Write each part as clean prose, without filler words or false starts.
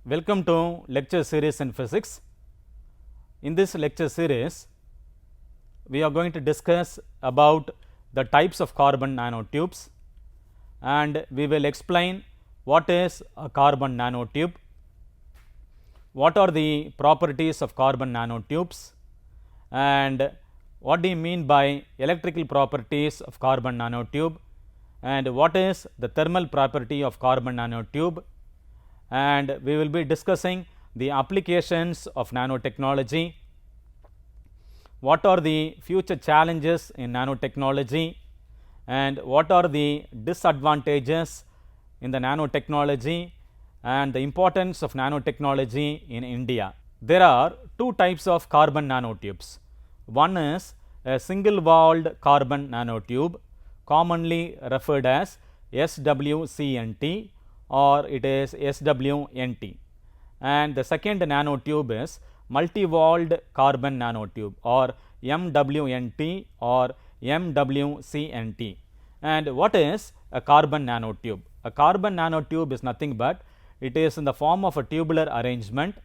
Welcome to lecture series in physics. In this lecture series, we are going to discuss about the types of carbon nanotubes, and we will explain what is a carbon nanotube, what are the properties of carbon nanotubes, and what do you mean by electrical properties of carbon nanotube, and what is the thermal property of carbon nanotube, and we will be discussing the applications of nanotechnology, what are the future challenges in nanotechnology, and what are the disadvantages in the nanotechnology and the importance of nanotechnology in India. There are two types of carbon nanotubes. One is a single walled carbon nanotube, commonly referred as SWCNT, or it is SWNT, and the second nanotube is multi-walled carbon nanotube, or MWNT or MWCNT. And what is a carbon nanotube? A carbon nanotube is nothing but it is in the form of a tubular arrangement.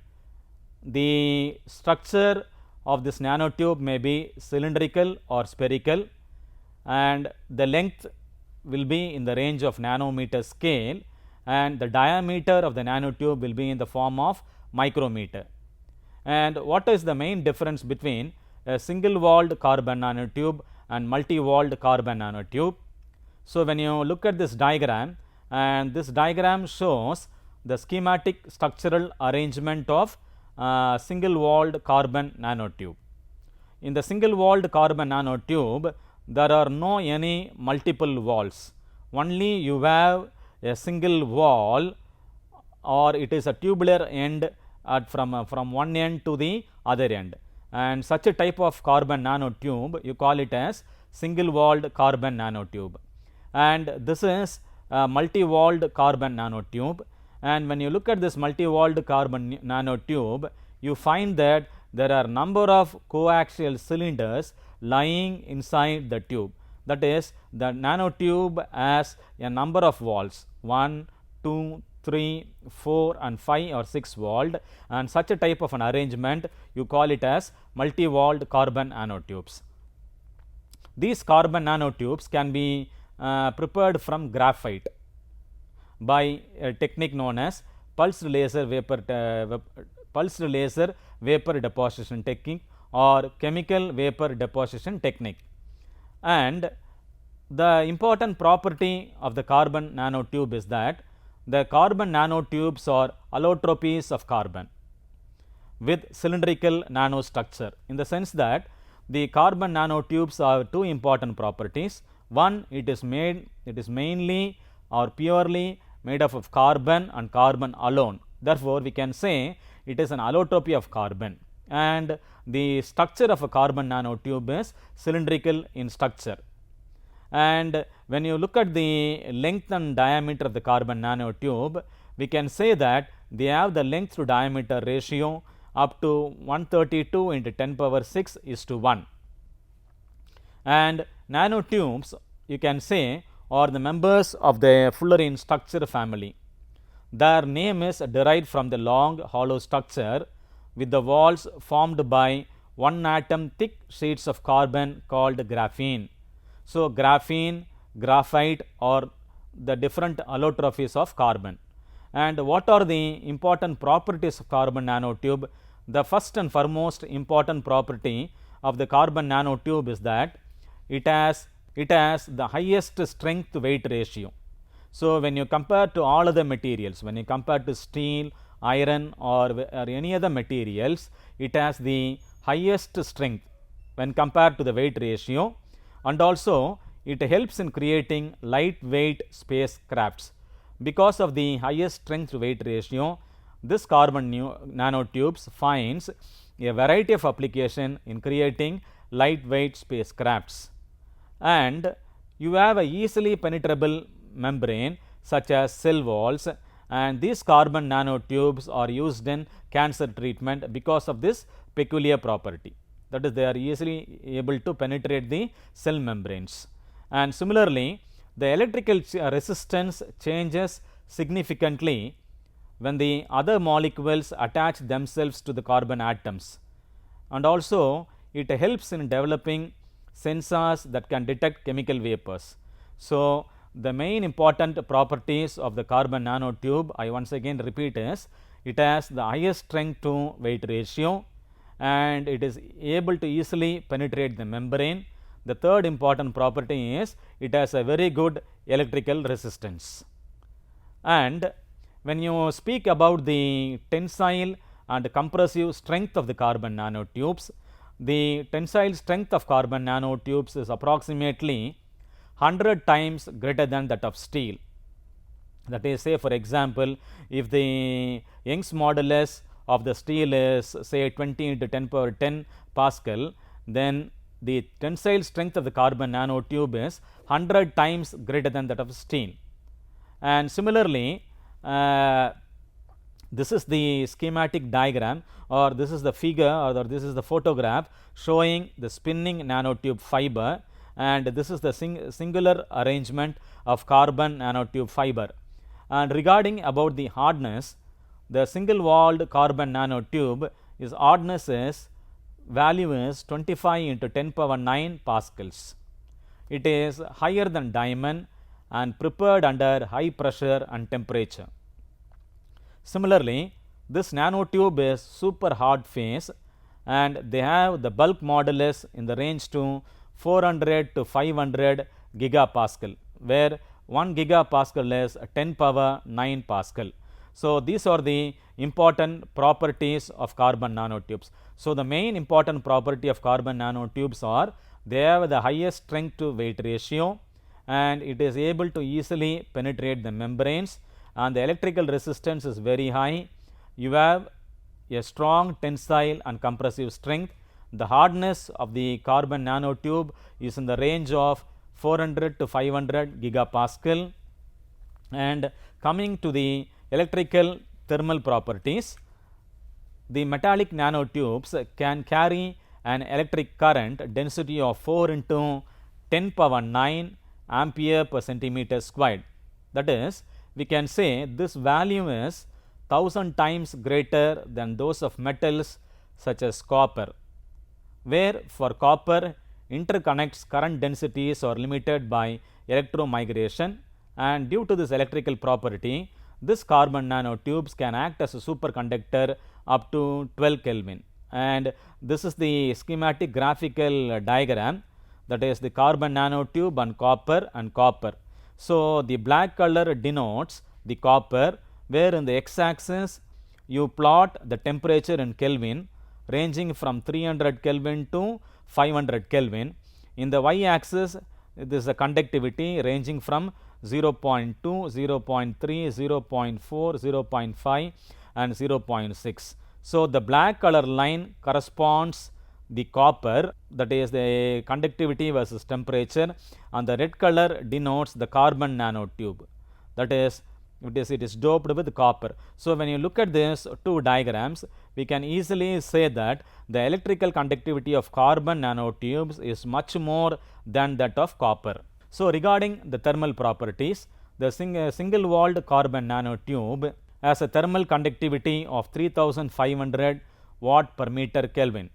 The structure of this nanotube may be cylindrical or spherical, and the length will be in the range of nanometer scale, and the diameter of the nanotube will be in the form of micrometer. And what is the main difference between a single walled carbon nanotube and multi-walled carbon nanotube? So, when you look at this diagram, and this diagram shows the schematic structural arrangement of single walled carbon nanotube. In the single walled carbon nanotube, there are no any multiple walls, only you have a single wall, or it is a tubular end from one end to the other end, and such a type of carbon nanotube you call it as single walled carbon nanotube. And this is a multi-walled carbon nanotube, and when you look at this multi-walled carbon nanotube, you find that there are number of coaxial cylinders lying inside the tube. That is, the nanotube has a number of walls, 1, 2, 3, 4 and 5 or 6 walled, and such a type of an arrangement you call it as multi-walled carbon nanotubes. These carbon nanotubes can be prepared from graphite by a technique known as pulsed laser vapor deposition technique or chemical vapor deposition technique. And the important property of the carbon nanotube is that the carbon nanotubes are allotropies of carbon with cylindrical nanostructure, in the sense that the carbon nanotubes have two important properties. One, it is mainly or purely made up of carbon and carbon alone. Therefore, we can say it is an allotropy of carbon, and the structure of a carbon nanotube is cylindrical in structure. And when you look at the length and diameter of the carbon nanotube, we can say that they have the length to diameter ratio up to 132 into 10 power 6 is to 1. And nanotubes, you can say, are the members of the Fullerene structure family. Their name is derived from the long hollow structure with the walls formed by one atom thick sheets of carbon called graphene. So, graphene, graphite are the different allotrophies of carbon. And what are the important properties of carbon nanotube? The first and foremost important property of the carbon nanotube is that it has the highest strength weight ratio. So, when you compare to all other materials, when you compare to steel, iron or any other materials, it has the highest strength when compared to the weight ratio, and also it helps in creating lightweight spacecrafts. Because of the highest strength to weight ratio, this carbon nanotubes finds a variety of application in creating lightweight spacecrafts. And you have a easily penetrable membrane such as cell walls, and these carbon nanotubes are used in cancer treatment because of this peculiar property, that is, they are easily able to penetrate the cell membranes. And similarly, the electrical resistance changes significantly when the other molecules attach themselves to the carbon atoms, and also it helps in developing sensors that can detect chemical vapors. So, the main important properties of the carbon nanotube, I once again repeat, is it has the highest strength to weight ratio and it is able to easily penetrate the membrane. The third important property is it has a very good electrical resistance. And when you speak about the tensile and compressive strength of the carbon nanotubes, the tensile strength of carbon nanotubes is approximately 100 times greater than that of steel. That is, say for example, if the Young's modulus of the steel is say 20 into 10 power 10 Pascal, then the tensile strength of the carbon nanotube is 100 times greater than that of steel. And similarly, this is the schematic diagram, or this is the figure, or this is the photograph showing the spinning nanotube fiber, and this is the singular arrangement of carbon nanotube fiber. And regarding about the hardness, the single walled carbon nanotube is hardness is value is 25 into 10 power 9 pascals. It is higher than diamond and prepared under high pressure and temperature. Similarly, this nanotube is super hard phase and they have the bulk modulus in the range to 400 to 500 gigapascal, where 1 gigapascal is 10 power 9 Pascal. So, these are the important properties of carbon nanotubes. So, the main important property of carbon nanotubes are they have the highest strength to weight ratio and it is able to easily penetrate the membranes, and the electrical resistance is very high. You have a strong tensile and compressive strength. The hardness of the carbon nanotube is in the range of 400 to 500 gigapascal. And coming to the electrical thermal properties, the metallic nanotubes can carry an electric current density of 4 into 10 power 9 ampere per centimeter squared. That is, we can say this value is 1000 times greater than those of metals such as copper, where for copper interconnects current densities are limited by electromigration, and due to this electrical property, this carbon nanotubes can act as a superconductor up to 12 Kelvin. And this is the schematic graphical diagram, that is the carbon nanotube and copper. So, the black color denotes the copper, where in the x-axis you plot the temperature in Kelvin ranging from 300 Kelvin to 500 Kelvin. In the y-axis, this is the conductivity ranging from 0.2, 0.3, 0.4, 0.5 and 0.6. So, the black color line corresponds the copper, that is the conductivity versus temperature, and the red color denotes the carbon nanotube, that is it is doped with copper. So, when you look at these two diagrams, we can easily say that the electrical conductivity of carbon nanotubes is much more than that of copper. So, regarding the thermal properties, the single walled carbon nanotube has a thermal conductivity of 3500 watt per meter Kelvin,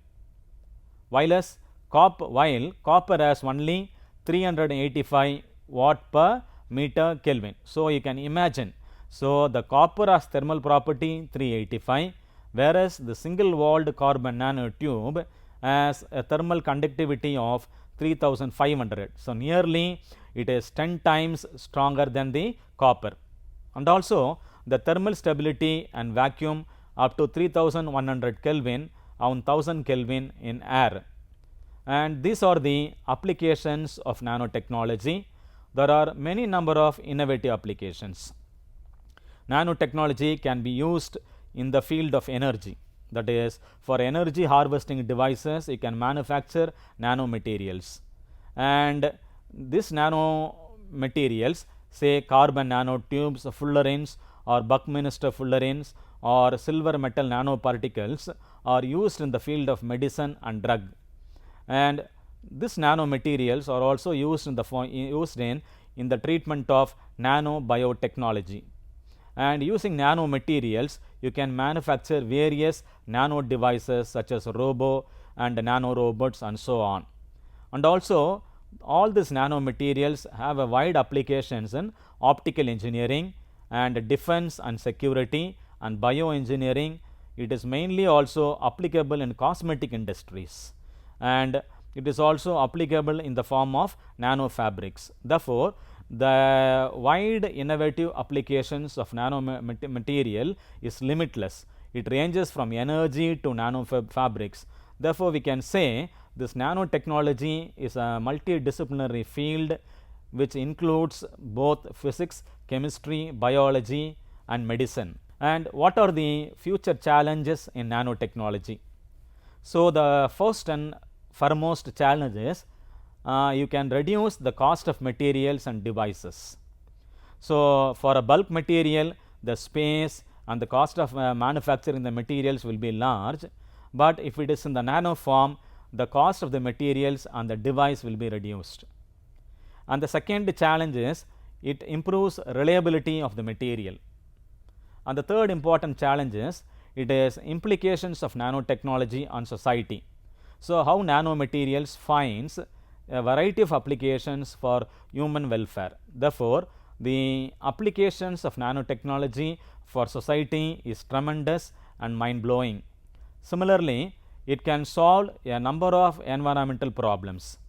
while copper has only 385 watt per meter Kelvin. So, you can imagine, so the copper has thermal property 385, whereas the single walled carbon nanotube has a thermal conductivity of 3500. So, nearly it is 10 times stronger than the copper, and also the thermal stability and vacuum up to 3100 Kelvin and 1000 Kelvin in air. And these are the applications of nanotechnology. There are many number of innovative applications. Nanotechnology can be used in the field of energy, that is, for energy harvesting devices you can manufacture nanomaterials, and these nanomaterials, say carbon nanotubes, fullerenes or Buckminster fullerenes or silver metal nanoparticles are used in the field of medicine and drug, and these nanomaterials are also used in the treatment of nanobiotechnology. and using nano materials you can manufacture various nano devices such as robo and nano robots and so on. And also all these nano materials have a wide applications in optical engineering and defense and security and bioengineering. It is mainly also applicable in cosmetic industries, and it is also applicable in the form of nano fabrics. Therefore, the wide innovative applications of nano material is limitless. It ranges from energy to nano fabrics. Therefore, we can say this nanotechnology is a multidisciplinary field which includes both physics, chemistry, biology and medicine. And what are the future challenges in nanotechnology? So, the first and foremost challenge is you can reduce the cost of materials and devices. So, for a bulk material, the space and the cost of manufacturing the materials will be large, but if it is in the nano form, the cost of the materials and the device will be reduced. And the second challenge is it improves reliability of the material. And the third important challenge is it is implications of nanotechnology on society. So, how nanomaterials finds a variety of applications for human welfare. Therefore, the applications of nanotechnology for society is tremendous and mind blowing. Similarly, it can solve a number of environmental problems,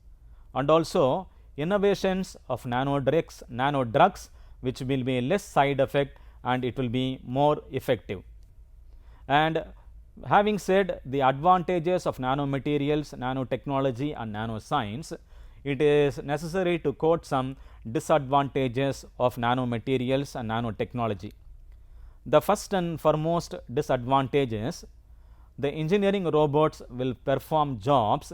and also innovations of nano drugs which will be less side effect and it will be more effective. And having said the advantages of nanomaterials, nanotechnology and nanoscience, it is necessary to quote some disadvantages of nanomaterials and nanotechnology. The first and foremost disadvantage is the engineering robots will perform jobs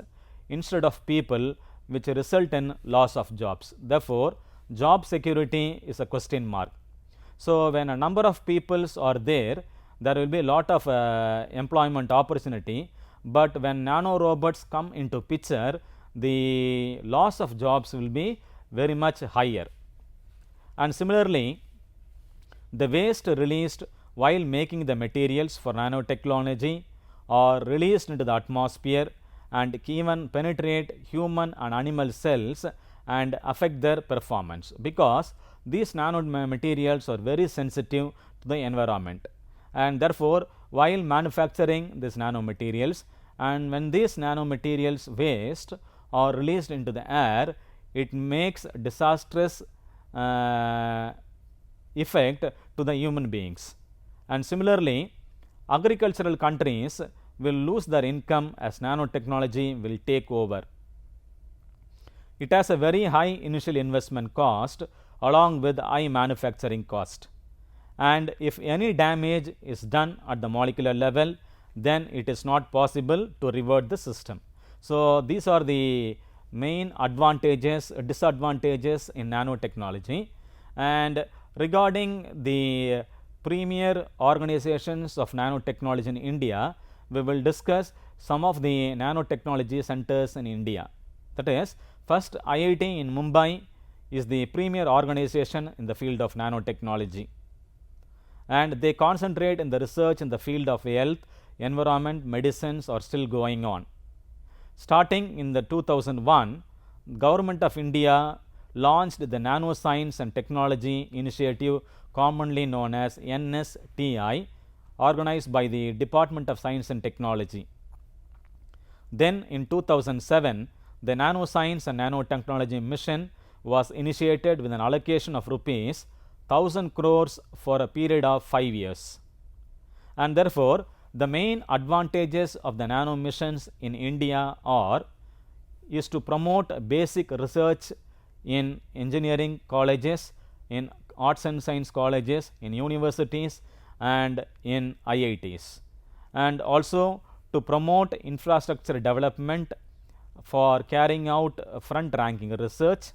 instead of people, which result in loss of jobs. Therefore, job security is a question mark. So, when a number of peoples are there, there will be a lot of employment opportunity, but when nano robots come into picture, the loss of jobs will be very much higher. And similarly, the waste released while making the materials for nanotechnology are released into the atmosphere and even penetrate human and animal cells and affect their performance, because these nanomaterials are very sensitive to the environment. And therefore, while manufacturing these nanomaterials, and when these nanomaterials waste are released into the air, it makes disastrous effect to the human beings. And similarly, agricultural countries will lose their income as nanotechnology will take over. It has a very high initial investment cost along with high manufacturing cost, and if any damage is done at the molecular level, then it is not possible to revert the system. So, these are the main disadvantages in nanotechnology. And regarding the premier organizations of nanotechnology in India, we will discuss some of the nanotechnology centers in India. That is, first IIT in Mumbai is the premier organization in the field of nanotechnology, and they concentrate in the research in the field of health, environment, medicines are still going on. Starting in the 2001, Government of India launched the Nanoscience and Technology Initiative, commonly known as NSTI, organized by the Department of Science and Technology. Then in 2007, the Nanoscience and Nanotechnology Mission was initiated with an allocation of rupees 1000 crores for a period of 5 years. And therefore, the main advantages of the nano missions in India is to promote basic research in engineering colleges, in arts and science colleges, in universities and in IITs, and also to promote infrastructure development for carrying out front ranking research,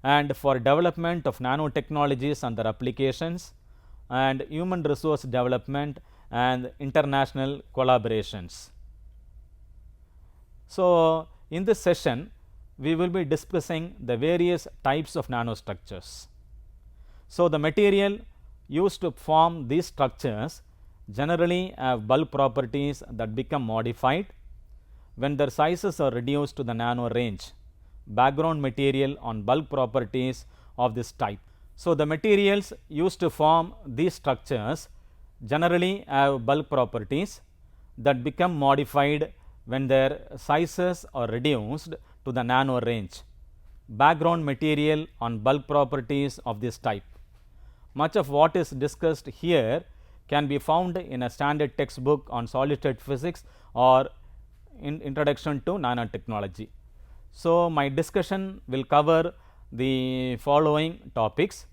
and for development of nanotechnologies and their applications, and human resource development and international collaborations. So, in this session we will be discussing the various types of nanostructures. So, the material used to form these structures generally have bulk properties that become modified when their sizes are reduced to the nano range. Background material on bulk properties of this type. So, the materials used to form these structures generally have bulk properties that become modified when their sizes are reduced to the nano range. Background material on bulk properties of this type. Much of what is discussed here can be found in a standard textbook on solid state physics or in Introduction to Nanotechnology. So, my discussion will cover the following topics.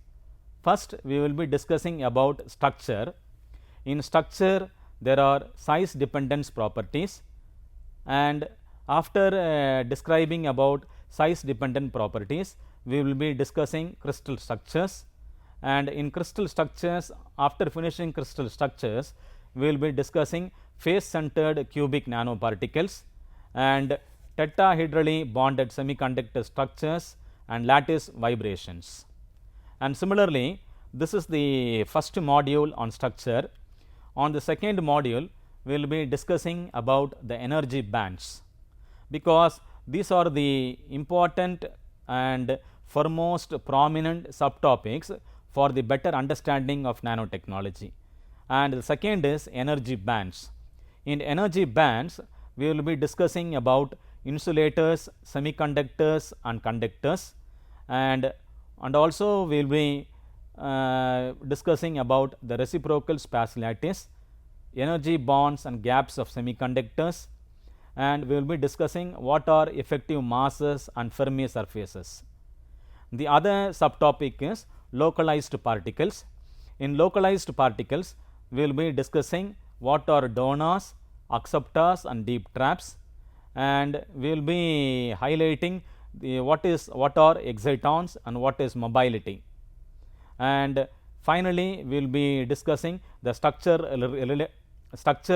First, we will be discussing about structure. In structure, there are size dependence properties, and after describing about size dependent properties, we will be discussing crystal structures, and in crystal structures, after finishing crystal structures, we will be discussing face centered cubic nanoparticles and tetrahedrally bonded semiconductor structures and lattice vibrations. And similarly, this is the first module on structure. On the second module, we will be discussing about the energy bands, because these are the important and foremost prominent subtopics for the better understanding of nanotechnology. And the second is energy bands. In energy bands, we will be discussing about insulators, semiconductors and conductors, and also we will be discussing about the reciprocal space lattice, energy bonds and gaps of semiconductors, and we will be discussing what are effective masses and Fermi surfaces. The other subtopic is localized particles. In localized particles, we will be discussing what are donors, acceptors and deep traps, and we will be highlighting what are excitons and what is mobility. And finally, we will be discussing the structure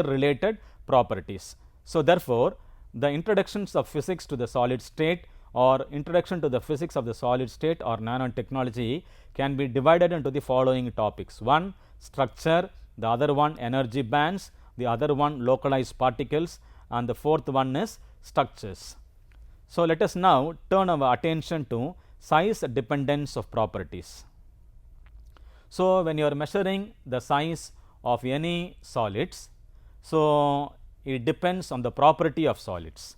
related properties. So, therefore, the introductions of physics to the solid state or introduction to the physics of the solid state or nanotechnology can be divided into the following topics: one, structure; the other one, energy bands; the other one, localized particles; and the fourth one is structures. So, let us now turn our attention to size dependence of properties. So, when you are measuring the size of any solids, so it depends on the property of solids.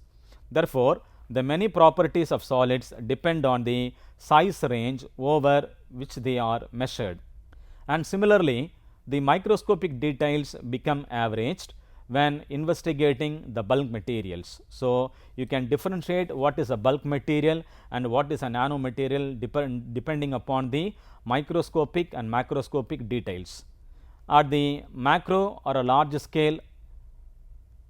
Therefore, the many properties of solids depend on the size range over which they are measured, and similarly the microscopic details become averaged when investigating the bulk materials. So, you can differentiate what is a bulk material and what is a nano material depending upon the microscopic and macroscopic details. At the macro or a large scale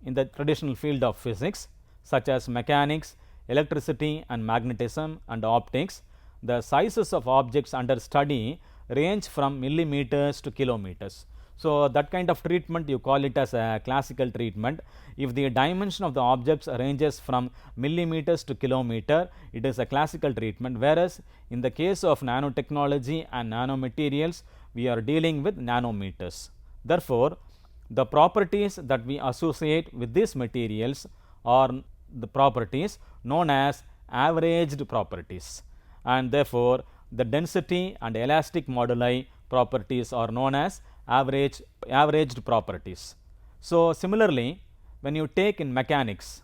in the traditional field of physics, such as mechanics, electricity and magnetism and optics, the sizes of objects under study range from millimeters to kilometers. So, that kind of treatment you call it as a classical treatment. If the dimension of the objects ranges from millimeters to kilometer, it is a classical treatment, whereas in the case of nanotechnology and nanomaterials, we are dealing with nanometers. Therefore, the properties that we associate with these materials are the properties known as averaged properties, and therefore, the density and elastic moduli properties are known as averaged properties. So, similarly, when you take in mechanics,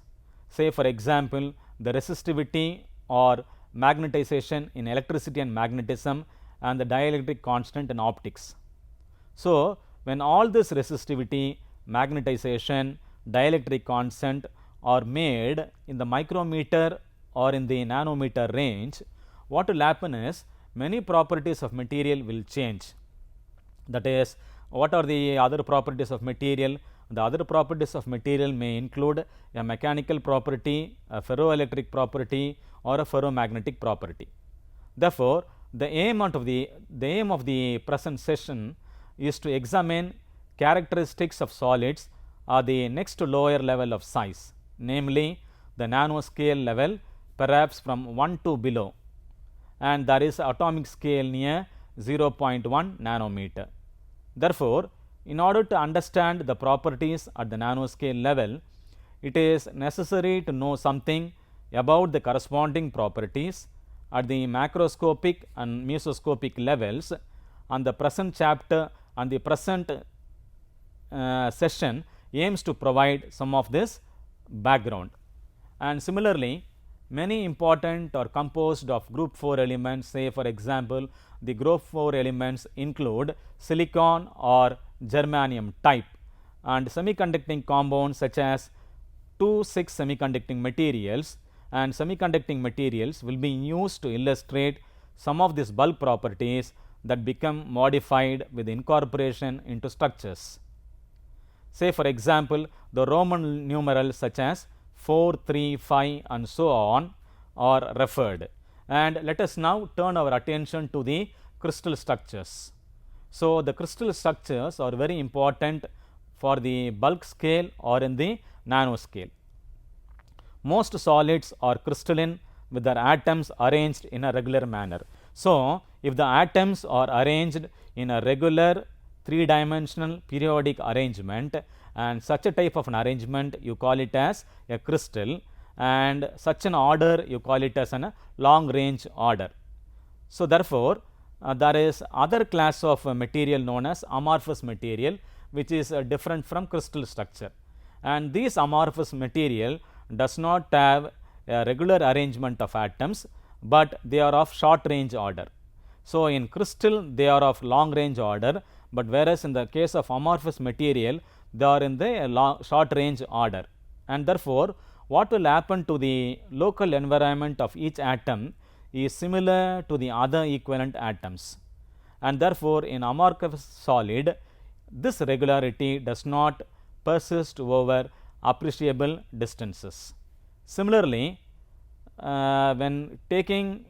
say for example, the resistivity or magnetization in electricity and magnetism and the dielectric constant in optics. So, when all this resistivity, magnetization, dielectric constant are made in the micrometer or in the nanometer range, what will happen is many properties of material will change. That is, what are the other properties of material? The other properties of material may include a mechanical property, a ferroelectric property or a ferromagnetic property. Therefore, the aim of the present session is to examine characteristics of solids at the next lower level of size, namely the nanoscale level, perhaps from 1 to below, and there is atomic scale near 0.1 nanometer. Therefore, in order to understand the properties at the nanoscale level, it is necessary to know something about the corresponding properties at the macroscopic and mesoscopic levels. On the present chapter and the present session aims to provide some of this background. And similarly, many important are composed of group 4 elements. Say for example, the group 4 elements include silicon or germanium type, and semiconducting compounds such as 2,6 semiconducting materials, and semiconducting materials will be used to illustrate some of these bulk properties that become modified with incorporation into structures. Say for example, the Roman numerals such as 4, 3, 5 and so on are referred. And let us now turn our attention to the crystal structures. So, the crystal structures are very important for the bulk scale or in the nanoscale. Most solids are crystalline with their atoms arranged in a regular manner. So, if the atoms are arranged in a regular 3-dimensional periodic arrangement, and such a type of an arrangement you call it as a crystal, and such an order you call it as a long range order. So, therefore, there is other class of material known as amorphous material, which is different from crystal structure, and this amorphous material does not have a regular arrangement of atoms, but they are of short range order. So, in crystal they are of long range order, but whereas in the case of amorphous material they are in the short range order, and therefore, what will happen to the local environment of each atom is similar to the other equivalent atoms, and therefore, in amorphous solid this regularity does not persist over appreciable distances. Similarly, when taking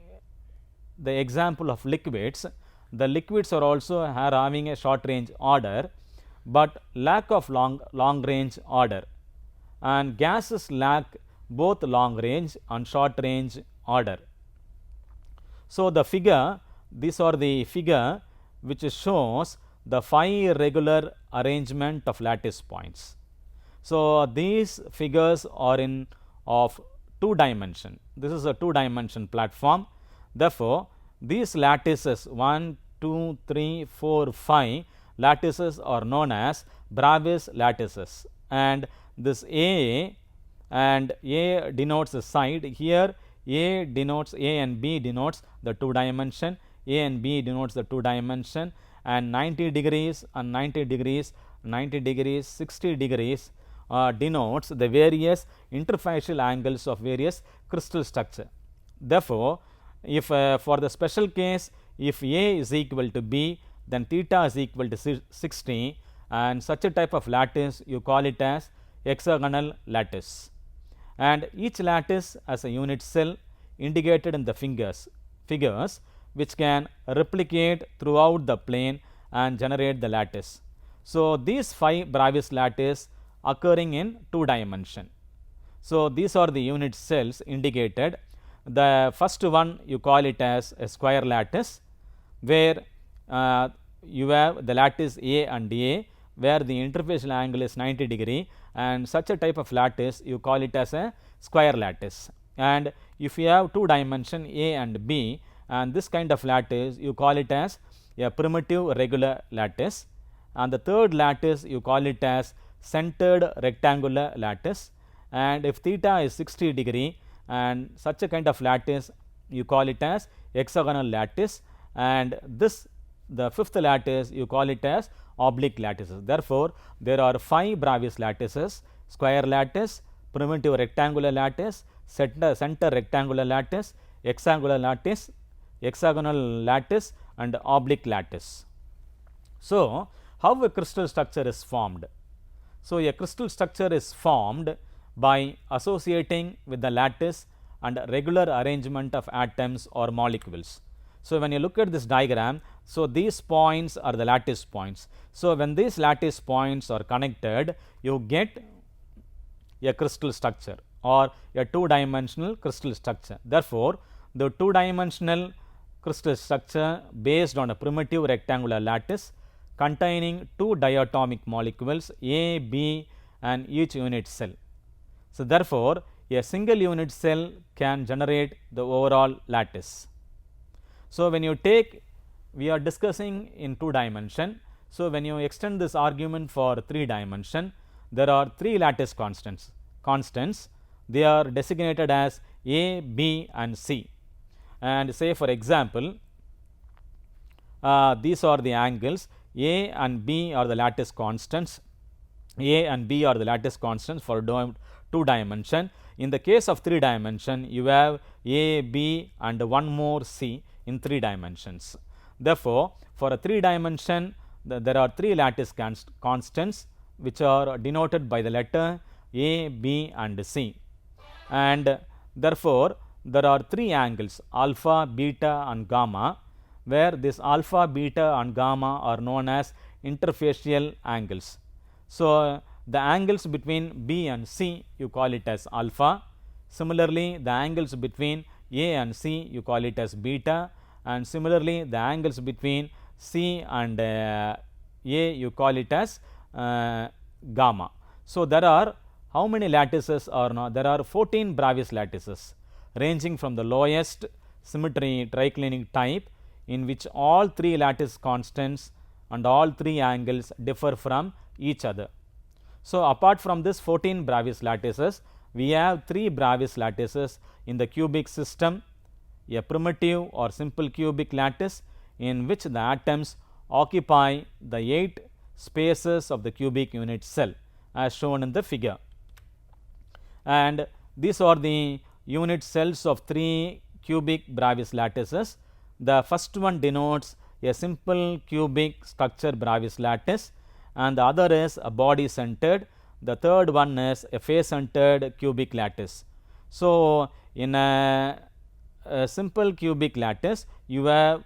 the example of liquids, the liquids are also having a short range order, but lack of long range order, and gases lack both long range and short range order. So, the figure, these are the figure which shows the 5 regular arrangement of lattice points. So, these figures are in of 2 dimension. This is a 2 dimension platform. Therefore, these lattices 1, 2, 3, 4, 5 lattices are known as Bravais lattices, and this A and A denotes the side. Here A denotes A and B denotes the 2 dimension, A and B denotes the 2 dimension, and 90 degrees and 90 degrees, 90 degrees, 60 degrees denotes the various interfacial angles of various crystal structure. Therefore, if for the special case, if A is equal to B, then theta is equal to 60, and such a type of lattice you call it as hexagonal lattice, and each lattice has a unit cell indicated in the figures which can replicate throughout the plane and generate the lattice. So, these 5 Bravais lattice occurring in 2 dimension. So, these are the unit cells indicated. The first one you call it as a square lattice, where you have the lattice A and A, where the interfacial angle is 90 degree, and such a type of lattice you call it as a square lattice. And if you have 2 dimension A and B, and this kind of lattice you call it as a primitive regular lattice, and the third lattice you call it as centered rectangular lattice, and if theta is 60 degree, and such a kind of lattice you call it as hexagonal lattice, and this the fifth lattice you call it as oblique lattices. Therefore, there are 5 Bravais lattices: square lattice, primitive rectangular lattice, center rectangular lattice, hexagonal lattice and oblique lattice. So, how a crystal structure is formed? So, a crystal structure is formed by associating with the lattice and regular arrangement of atoms or molecules. So, when you look at this diagram, so these points are the lattice points. So, when these lattice points are connected, you get a crystal structure or a 2-dimensional crystal structure. Therefore, the 2-dimensional crystal structure based on a primitive rectangular lattice containing two diatomic molecules A, B and each unit cell. So, therefore, a single unit cell can generate the overall lattice. So, when you take, we are discussing in 2 dimension. So, when you extend this argument for 3 dimension, there are 3 lattice constants. They are designated as A, B and C. And say for example, these are the angles. A and B are the lattice constants. A and B are the lattice constants for 2 dimension. In the case of 3 dimension, you have A, B and one more C in 3 dimensions. Therefore, for a 3 dimension, there are 3 lattice constants which are denoted by the letter A, B and C. And therefore, there are 3 angles alpha, beta and gamma, where this alpha, beta and gamma are known as interfacial angles. So, the angles between B and C you call it as alpha. Similarly, the angles between A and C you call it as beta, and similarly the angles between C and A you call it as gamma. So, there are how many lattices are now? There are 14 Bravais lattices ranging from the lowest symmetry triclinic type, in which all 3 lattice constants and all 3 angles differ from each other. So, apart from this 14 Bravais lattices, we have 3 Bravais lattices in the cubic system, a primitive or simple cubic lattice in which the atoms occupy the 8 spaces of the cubic unit cell as shown in the figure. And these are the unit cells of 3 cubic Bravais lattices. The first one denotes a simple cubic structure Bravais lattice, and the other is a body centered. The third one is a face centered cubic lattice. So, in a simple cubic lattice, you have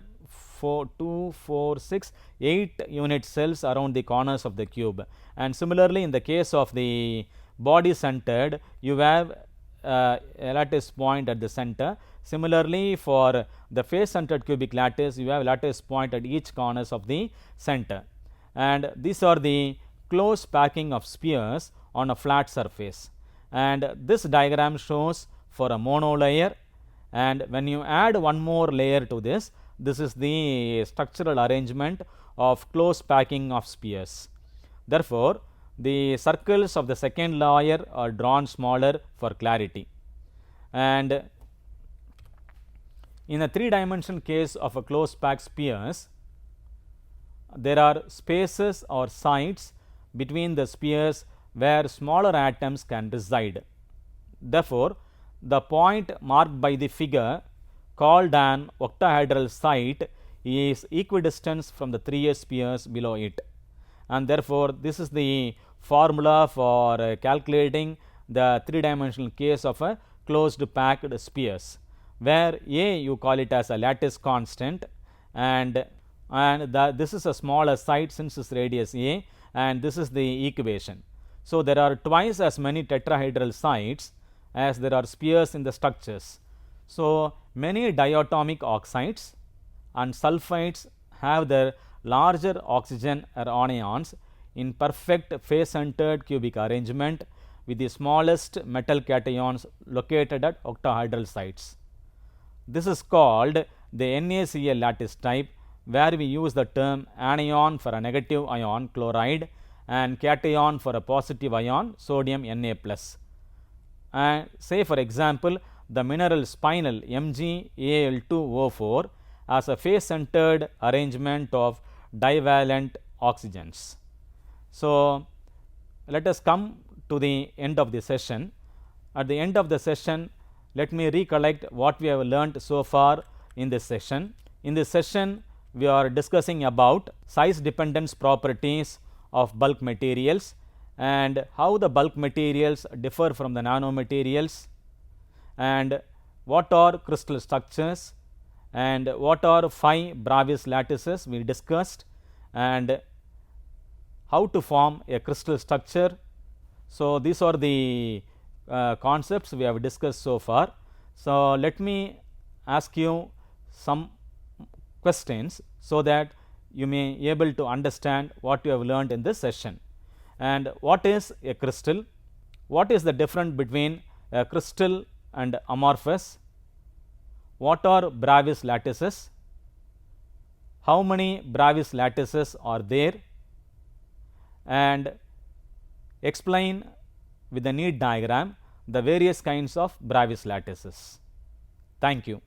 2, 4, 6, 8 unit cells around the corners of the cube, and similarly in the case of the body centered, you have a lattice point at the center. Similarly, for the face centered cubic lattice, you have lattice point at each corners of the center, and these are the close packing of spheres on a flat surface. And this diagram shows for a monolayer, and when you add one more layer to this, this is the structural arrangement of close packing of spheres. Therefore, the circles of the second layer are drawn smaller for clarity. And in a 3-dimensional case of a close packed spheres, there are spaces or sites between the spheres where smaller atoms can reside. Therefore, the point marked by the figure called an octahedral site is equidistant from the 3 spheres below it, and therefore, this is the formula for calculating the 3-dimensional case of a closed packed spheres, where A you call it as a lattice constant, and this is a smaller site since its radius A, and this is the equation. So, there are twice as many tetrahedral sites as there are spheres in the structures. So, many diatomic oxides and sulfides have their larger oxygen anions in perfect face centered cubic arrangement with the smallest metal cations located at octahedral sites. This is called the NaCl lattice type, where we use the term anion for a negative ion chloride and cation for a positive ion sodium Na plus. And say for example, the mineral spinel MgAl2O4 as a face centered arrangement of divalent oxygens. So, let us come to the end of the session. At the end of the session, let me recollect what we have learnt so far in this session. In this session, we are discussing about size dependence properties of bulk materials and how the bulk materials differ from the nanomaterials, and what are crystal structures, and what are 5 Bravais lattices we discussed, and how to form a crystal structure. So, these are the concepts we have discussed so far. So, let me ask you some questions so that you may be able to understand what you have learned in this session. And what is a crystal? What is the difference between a crystal and amorphous? What are Bravais lattices? How many Bravais lattices are there? And explain with the neat diagram the various kinds of Bravais lattices. Thank you.